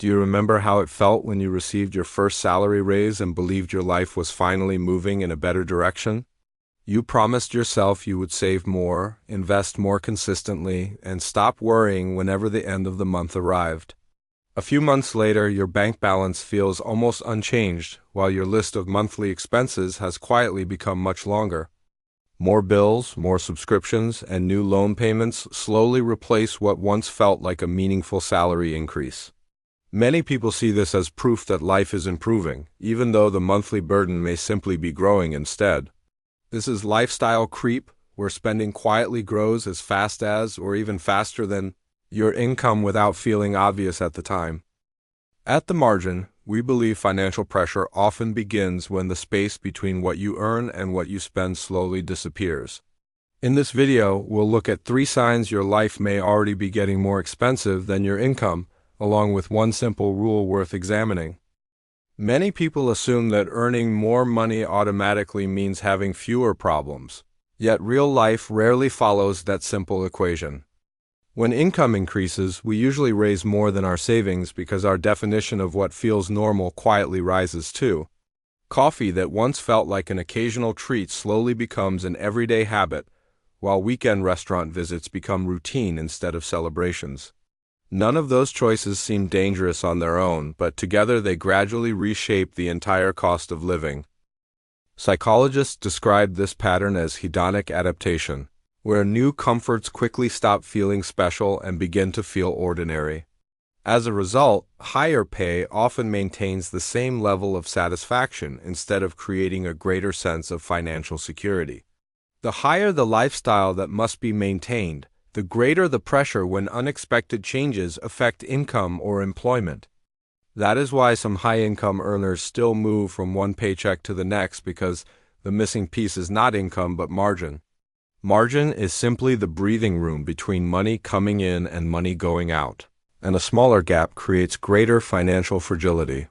Do you remember how it felt when you received your first salary raise and believed your life was finally moving in a better direction? You promised yourself you would save more, invest more consistently, and stop worrying whenever the end of the month arrived. A few months later, your bank balance feels almost unchanged, while your list of monthly expenses has quietly become much longer. More bills, more subscriptions, and new loan payments slowly replace what once felt like a meaningful salary increase. Many people see this as proof that life is improving, even though the monthly burden may simply be growing instead. This is lifestyle creep, where spending quietly grows as fast as, or even faster than, your income without feeling obvious at the time. At the margin, we believe financial pressure often begins when the space between what you earn and what you spend slowly disappears. In this video, we'll look at 3 signs your life may already be getting more expensive than your income, along with one simple rule worth examining. Many people assume that earning more money automatically means having fewer problems, yet real life rarely follows that simple equation. When income increases, we usually raise more than our savings because our definition of what feels normal quietly rises too. Coffee that once felt like an occasional treat slowly becomes an everyday habit, while weekend restaurant visits become routine instead of celebrations. None of those choices seem dangerous on their own, but together they gradually reshape the entire cost of living. Psychologists describe this pattern as hedonic adaptation, where new comforts quickly stop feeling special and begin to feel ordinary. As a result, higher pay often maintains the same level of satisfaction instead of creating a greater sense of financial security. The higher the lifestyle that must be maintained, the greater the pressure when unexpected changes affect income or employment. That is why some high-income earners still move from one paycheck to the next, because the missing piece is not income but margin. Margin is simply the breathing room between money coming in and money going out, and a smaller gap creates greater financial fragility.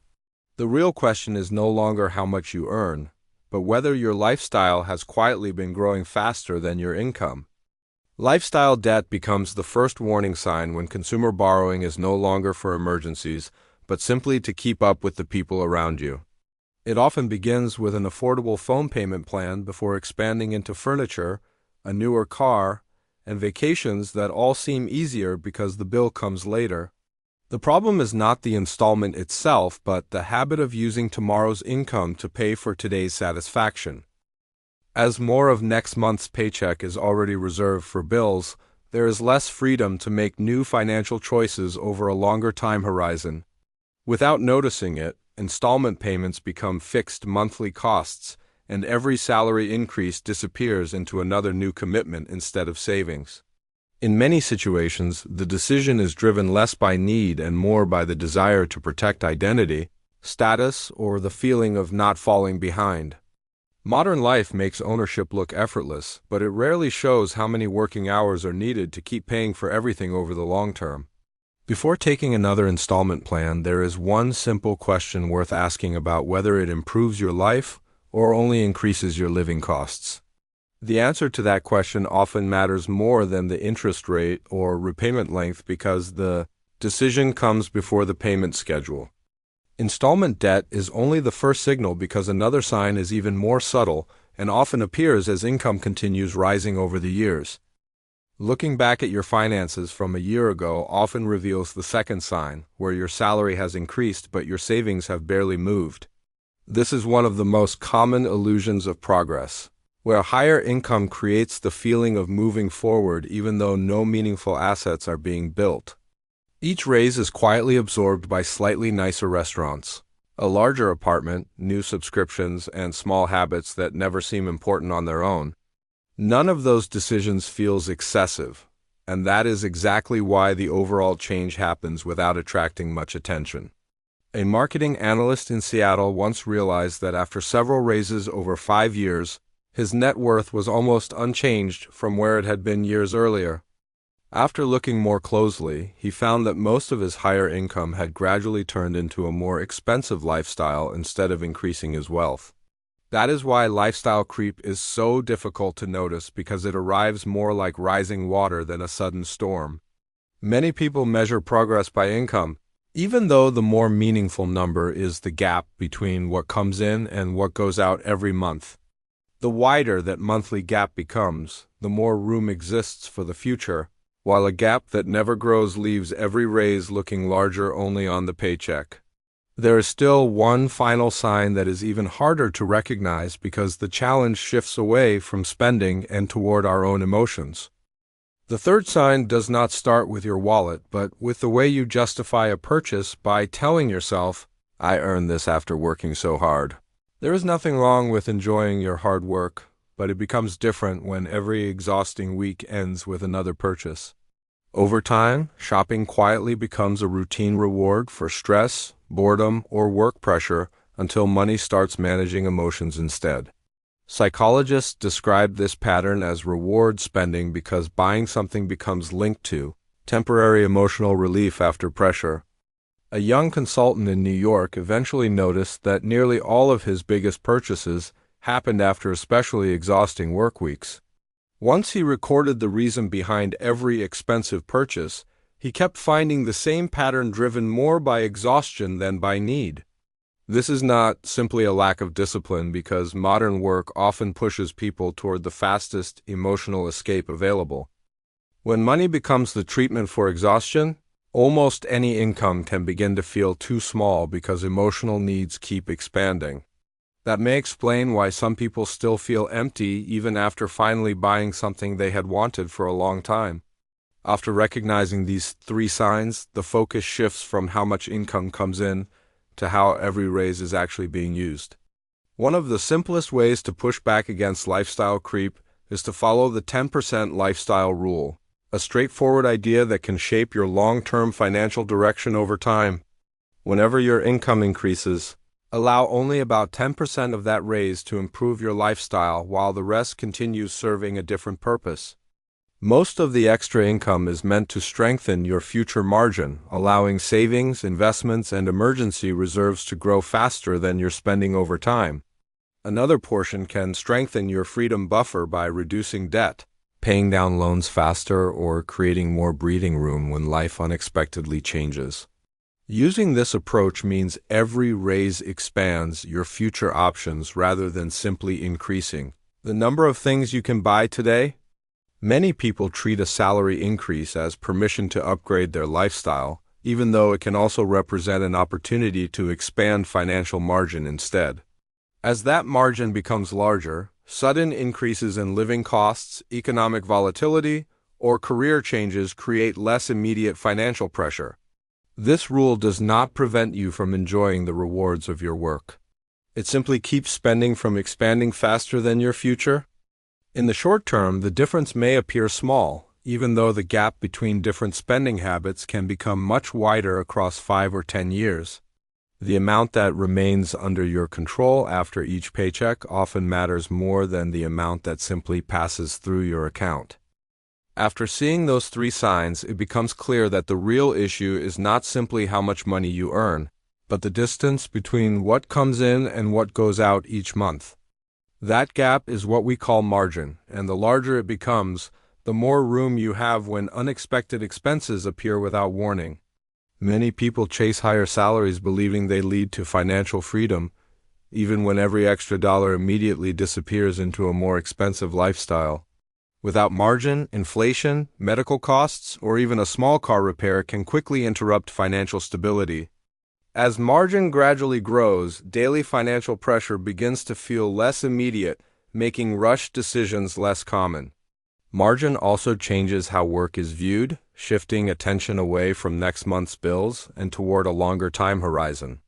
The real question is no longer how much you earn, but whether your lifestyle has quietly been growing faster than your income. Lifestyle debt becomes the first warning sign when consumer borrowing is no longer for emergencies, but simply to keep up with the people around you. It often begins with an affordable phone payment plan before expanding into furniture, a newer car, and vacations that all seem easier because the bill comes later. The problem is not the installment itself, but the habit of using tomorrow's income to pay for today's satisfaction. As more of next month's paycheck is already reserved for bills, there is less freedom to make new financial choices over a longer time horizon. Without noticing it, installment payments become fixed monthly costs, and every salary increase disappears into another new commitment instead of savings. In many situations, the decision is driven less by need and more by the desire to protect identity, status, or the feeling of not falling behind. Modern life makes ownership look effortless, but it rarely shows how many working hours are needed to keep paying for everything over the long term. Before taking another installment plan, there is one simple question worth asking about whether it improves your life or only increases your living costs. The answer to that question often matters more than the interest rate or repayment length because the decision comes before the payment schedule. Installment debt is only the first signal because another sign is even more subtle and often appears as income continues rising over the years. Looking back at your finances from a year ago often reveals the second sign, where your salary has increased but your savings have barely moved. This is one of the most common illusions of progress, where higher income creates the feeling of moving forward even though no meaningful assets are being built. Each raise is quietly absorbed by slightly nicer restaurants, a larger apartment, new subscriptions, and small habits that never seem important on their own. None of those decisions feels excessive, and that is exactly why the overall change happens without attracting much attention. A marketing analyst in Seattle once realized that after several raises over 5 years, his net worth was almost unchanged from where it had been years earlier. After looking more closely, he found that most of his higher income had gradually turned into a more expensive lifestyle instead of increasing his wealth. That is why lifestyle creep is so difficult to notice, because it arrives more like rising water than a sudden storm. Many people measure progress by income, Even though the more meaningful number is the gap between what comes in and what goes out every month. The wider that monthly gap becomes, the more room exists for the future, while a gap that never grows leaves every raise looking larger only on the paycheck. There is still one final sign that is even harder to recognize because the challenge shifts away from spending and toward our own emotions. The third sign does not start with your wallet, but with the way you justify a purchase by telling yourself, "I earned this after working so hard." There is nothing wrong with enjoying your hard work, but it becomes different when every exhausting week ends with another purchase. Over time, shopping quietly becomes a routine reward for stress, boredom, or work pressure until money starts managing emotions instead. Psychologists describe this pattern as reward spending because buying something becomes linked to temporary emotional relief after pressure. A young consultant in New York eventually noticed that nearly all of his biggest purchases happened after especially exhausting work weeks. Once he recorded the reason behind every expensive purchase, he kept finding the same pattern driven more by exhaustion than by need. This is not simply a lack of discipline because modern work often pushes people toward the fastest emotional escape available. When money becomes the treatment for exhaustion, almost any income can begin to feel too small because emotional needs keep expanding. That may explain why some people still feel empty even after finally buying something they had wanted for a long time. After recognizing these three signs, the focus shifts from how much income comes in to how every raise is actually being used. One of the simplest ways to push back against lifestyle creep is to follow the 10% lifestyle rule, a straightforward idea that can shape your long-term financial direction over time. Whenever your income increases, allow only about 10% of that raise to improve your lifestyle while the rest continues serving a different purpose. Most of the extra income is meant to strengthen your future margin, allowing savings, investments, and emergency reserves to grow faster than your spending over time. Another portion can strengthen your freedom buffer by reducing debt, paying down loans faster, or creating more breathing room when life unexpectedly changes. Using this approach means every raise expands your future options rather than simply increasing the number of things you can buy today. Many people treat a salary increase as permission to upgrade their lifestyle, even though it can also represent an opportunity to expand financial margin instead. As that margin becomes larger, sudden increases in living costs, economic volatility, or career changes create less immediate financial pressure. This rule does not prevent you from enjoying the rewards of your work. It simply keeps spending from expanding faster than your future. In the short term, the difference may appear small, even though the gap between different spending habits can become much wider across 5 or 10 years. The amount that remains under your control after each paycheck often matters more than the amount that simply passes through your account. After seeing those three signs, it becomes clear that the real issue is not simply how much money you earn, but the distance between what comes in and what goes out each month. That gap is what we call margin, and the larger it becomes, the more room you have when unexpected expenses appear without warning. Many people chase higher salaries believing they lead to financial freedom, even when every extra dollar immediately disappears into a more expensive lifestyle. Without margin, inflation, medical costs, or even a small car repair can quickly interrupt financial stability. As margin gradually grows, daily financial pressure begins to feel less immediate, making rushed decisions less common. Margin also changes how work is viewed, shifting attention away from next month's bills and toward a longer time horizon.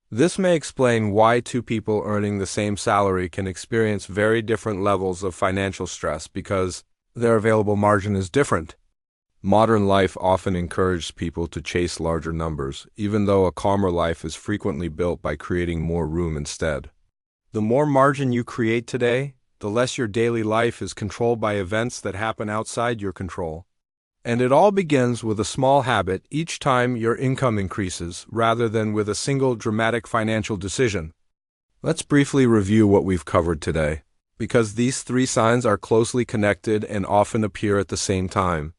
This may explain why two people earning the same salary can experience very different levels of financial stress because their available margin is different. Modern life often encourages people to chase larger numbers, even though a calmer life is frequently built by creating more room instead. The more margin you create today, the less your daily life is controlled by events that happen outside your control. And it all begins with a small habit each time your income increases, rather than with a single dramatic financial decision. Let's briefly review what we've covered today, because these three signs are closely connected and often appear at the same time.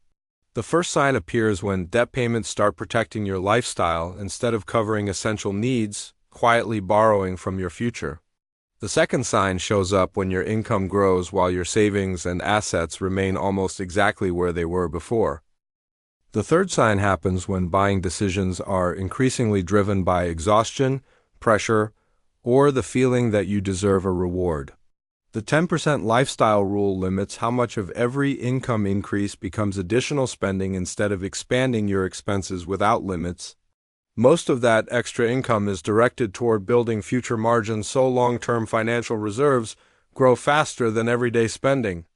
The first sign appears when debt payments start protecting your lifestyle instead of covering essential needs, quietly borrowing from your future. The second sign shows up when your income grows while your savings and assets remain almost exactly where they were before. The third sign happens when buying decisions are increasingly driven by exhaustion, pressure, or the feeling that you deserve a reward. The 10% lifestyle rule limits how much of every income increase becomes additional spending instead of expanding your expenses without limits. Most of that extra income is directed toward building future margins so long-term financial reserves grow faster than everyday spending.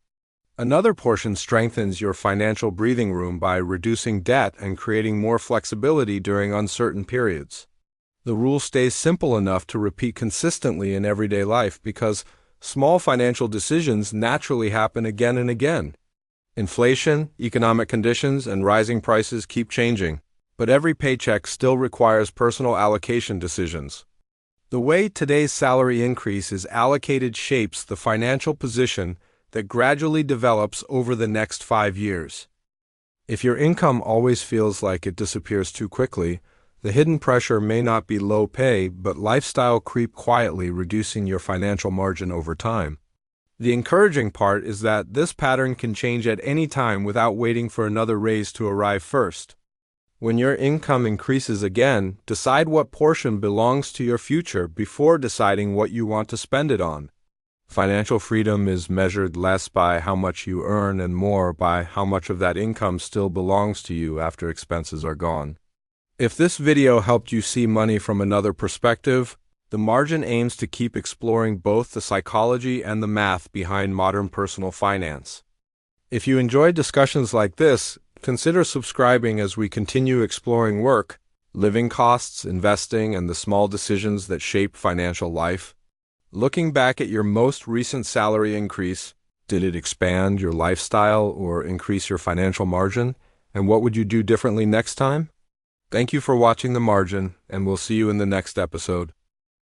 Another portion strengthens your financial breathing room by reducing debt and creating more flexibility during uncertain periods. The rule stays simple enough to repeat consistently in everyday life because small financial decisions naturally happen again and again. Inflation, economic conditions, and rising prices keep changing, but every paycheck still requires personal allocation decisions. The way today's salary increase is allocated shapes the financial position that gradually develops over the next 5 years. If your income always feels like it disappears too quickly, the hidden pressure may not be low pay, but lifestyle creep quietly, reducing your financial margin over time. The encouraging part is that this pattern can change at any time without waiting for another raise to arrive first. When your income increases again, decide what portion belongs to your future before deciding what you want to spend it on. Financial freedom is measured less by how much you earn and more by how much of that income still belongs to you after expenses are gone. If this video helped you see money from another perspective, the margin aims to keep exploring both the psychology and the math behind modern personal finance. If you enjoy discussions like this, consider subscribing as we continue exploring work, living costs, investing, and the small decisions that shape financial life. Looking back at your most recent salary increase, did it expand your lifestyle or increase your financial margin? And what would you do differently next time? Thank you for watching The Margin, and we'll see you in the next episode.